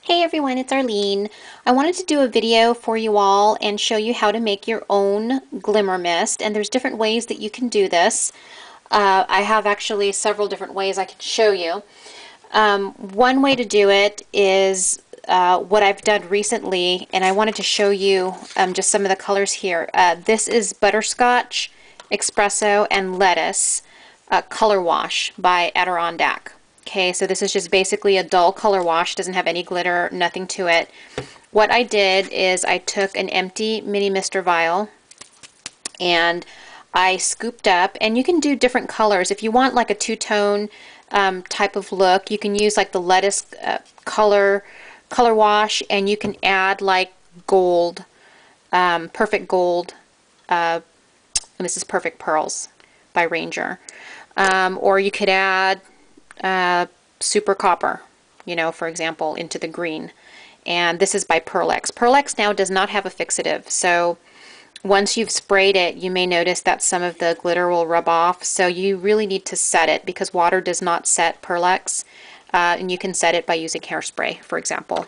Hey everyone, it's Arlene. I wanted to do a video for you all and show you how to make your own glimmer mist, and there's different ways that you can do this. I have actually several different ways I can show you. One way to do it is what I've done recently, and I wanted to show you just some of the colors here. This is Butterscotch, Espresso, and Lettuce Color Wash by Adirondack. Okay, so this is just basically a dull color wash, doesn't have any glitter, nothing to it. What I did is I took an empty mini mister vial and I scooped up, and you can do different colors. If you want like a two-tone type of look, you can use like the lettuce color wash, and you can add like gold, perfect gold, and this is Perfect Pearls by Ranger. Or you could add super copper, for example, into the green. And this is by Pearl-Ex. Pearl-Ex now does not have a fixative, so once you've sprayed it, you may notice that some of the glitter will rub off, so you really need to set it because water does not set Pearl-Ex, and you can set it by using hairspray, for example,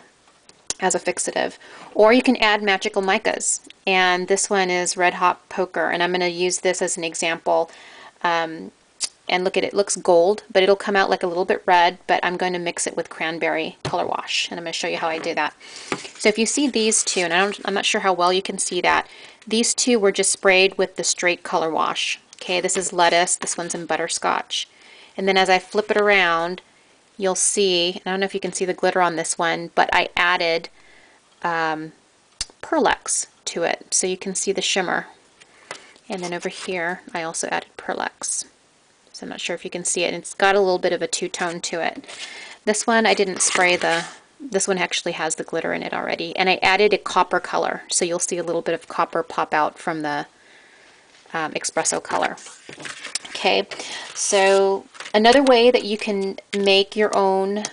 as a fixative. Or you can add magical micas, and this one is Red Hot Poker, and I'm going to use this as an example. And look at it, it looks gold, but it'll come out like a little bit red, but I'm going to mix it with cranberry color wash, and I'm going to show you how I do that. So if you see these two, and I'm not sure how well you can see that, these two were just sprayed with the straight color wash. Okay, this is Lettuce, this one's in Butterscotch. And then as I flip it around, you'll see, I don't know if you can see the glitter on this one, but I added Pearl-Ex to it, so you can see the shimmer. And then over here, I also added Pearl-Ex. So I'm not sure if you can see it. It's got a little bit of a two-tone to it. This one I didn't spray this one actually has the glitter in it already. And I added a copper color, so you'll see a little bit of copper pop out from the espresso color. Okay, so another way that you can make your own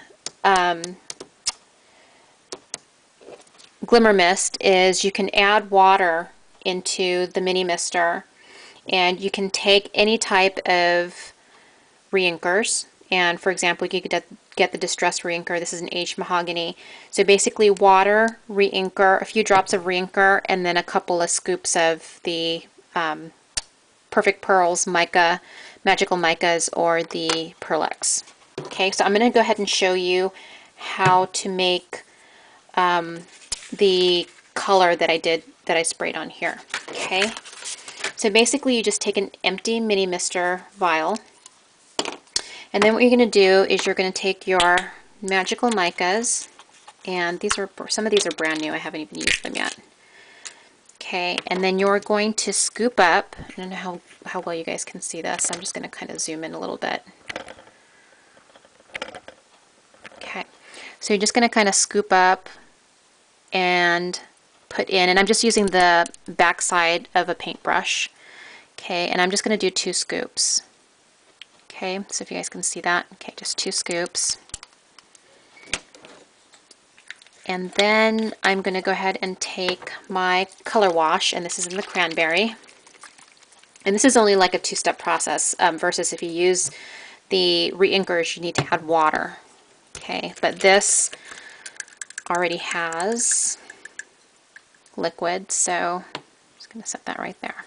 glimmer mist is you can add water into the mini mister, and you can take any type of reinkers, and for example you could get the distressed reinker. This is an aged mahogany. So basically water, reinker, a few drops of reinker, and then a couple of scoops of the Perfect Pearls mica, magical micas, or the Pearl-Ex. Okay, so I'm going to go ahead and show you how to make the color that I sprayed on here. Okay, so basically you just take an empty mini mister vial, and then what you're going to do is you're going to take your magical micas, and some of these are brand new, I haven't even used them yet. Okay, and then you're going to scoop up, I don't know how well you guys can see this, I'm just going to kind of zoom in a little bit. Okay, so you're just going to kind of scoop up and put in, and I'm just using the back side of a paintbrush. Okay, and I'm just going to do 2 scoops. Okay, so if you guys can see that, okay, just 2 scoops. And then I'm going to go ahead and take my color wash, and this is in the cranberry. And this is only like a 2-step process versus if you use the reinkers, you need to add water. Okay, but this already has liquid, so I'm just going to set that right there.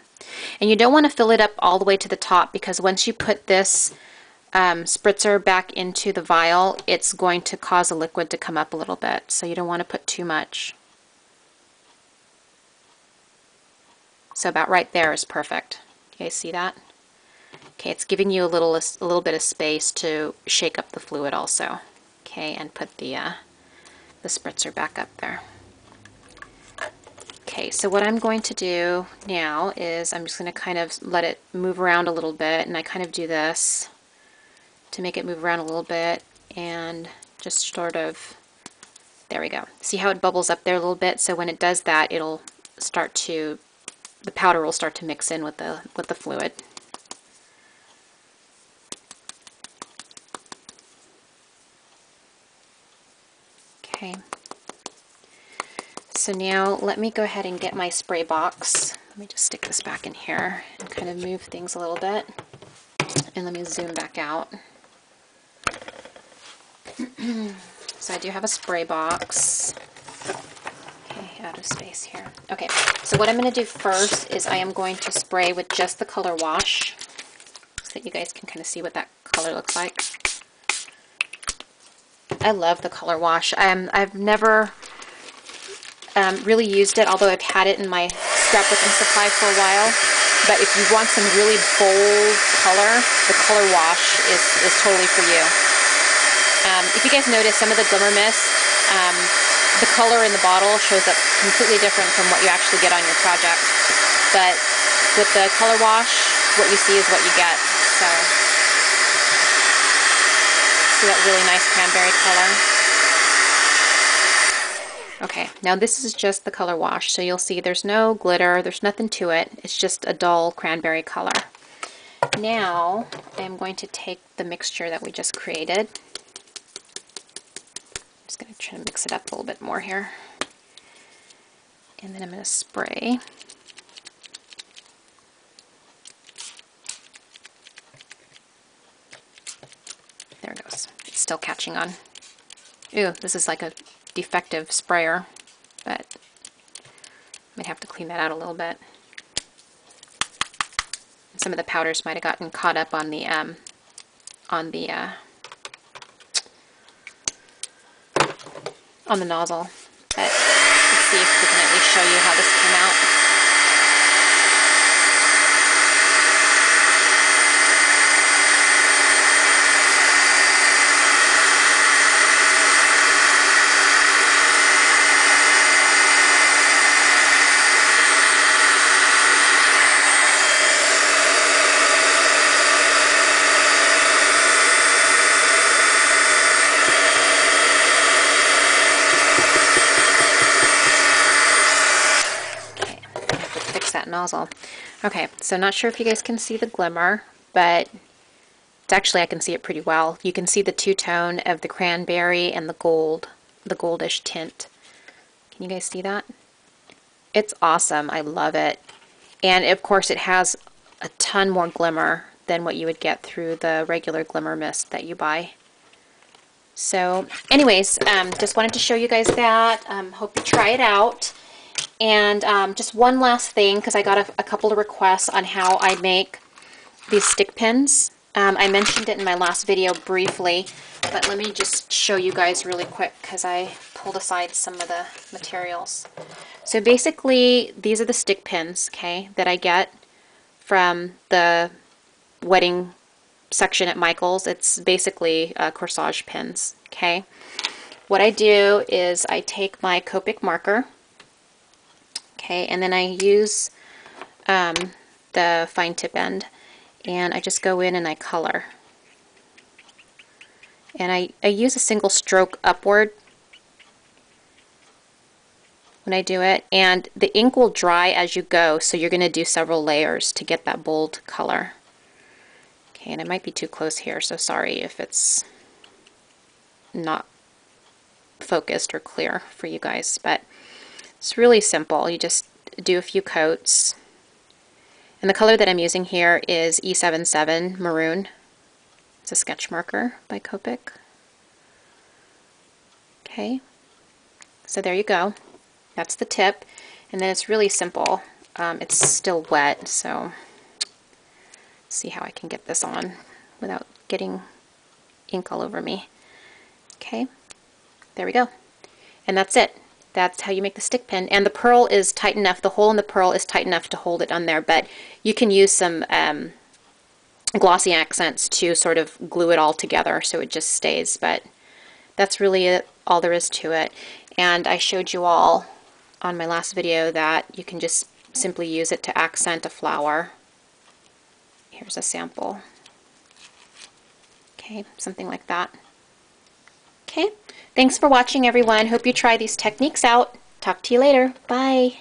And you don't want to fill it up all the way to the top, because once you put this spritzer back into the vial, it's going to cause the liquid to come up a little bit, so you don't want to put too much. So about right there is perfect. You guys see that? Okay, it's giving you a little bit of space to shake up the fluid also. Okay, and put the spritzer back up there. Okay, so what I'm going to do now is I'm just going to kind of let it move around a little bit, and I kind of do this to make it move around a little bit, and just sort of, there we go. See how it bubbles up there a little bit? So when it does that, it'll start to, the powder will start to mix in with the fluid. Okay. So now let me go ahead and get my spray box. Let me just stick this back in here and kind of move things a little bit. And let me zoom back out. So I do have a spray box. Okay, out of space here. Okay, so what I'm going to do first is I am going to spray with just the color wash so that you guys can kind of see what that color looks like. I love the color wash. I've never really used it, although I've had it in my scrapbooking supply for a while. But if you want some really bold color, the color wash is totally for you. If you guys notice, some of the glimmer mist, the color in the bottle shows up completely different from what you actually get on your project. But with the color wash, what you see is what you get. So, see that really nice cranberry color? Okay, now this is just the color wash, so you'll see there's no glitter, there's nothing to it, it's just a dull cranberry color. Now I'm going to take the mixture that we just created. I'm just going to try to mix it up a little bit more here. And then I'm going to spray. There it goes. It's still catching on. Ew, this is like a defective sprayer, but I might have to clean that out a little bit. Some of the powders might have gotten caught up on the nozzle. But let's see if we can at least show you how this came out. That nozzle. Okay, so not sure if you guys can see the glimmer, but it's actually, I can see it pretty well. You can see the two-tone of the cranberry and the gold, the goldish tint. Can you guys see that? It's awesome. I love it. And of course it has a ton more glimmer than what you would get through the regular glimmer mist that you buy. So anyways, just wanted to show you guys that. Hope you try it out. And just one last thing, because I got a couple of requests on how I make these stick pins. I mentioned it in my last video briefly, but let me just show you guys really quick because I pulled aside some of the materials. So basically, these are the stick pins, okay, that I get from the wedding section at Michael's. It's basically corsage pins, okay. What I do is I take my Copic marker. Okay, and then I use the fine tip end, and I just go in and I color. And I use a single stroke upward when I do it, and the ink will dry as you go, so you're going to do several layers to get that bold color. Okay, and I might be too close here, so sorry if it's not focused or clear for you guys, but it's really simple. You just do a few coats. And the color that I'm using here is E77 Maroon. It's a sketch marker by Copic. Okay, so there you go. That's the tip. And then it's really simple. It's still wet, so let's see how I can get this on without getting ink all over me. Okay, there we go. And that's it. That's how you make the stick pin. And the pearl is tight enough, the hole in the pearl is tight enough to hold it on there, but you can use some glossy accents to sort of glue it all together so it just stays. But that's really it, all there is to it. And I showed you all on my last video that you can just simply use it to accent a flower. Here's a sample. Okay, something like that. Okay, thanks for watching everyone. Hope you try these techniques out. Talk to you later. Bye.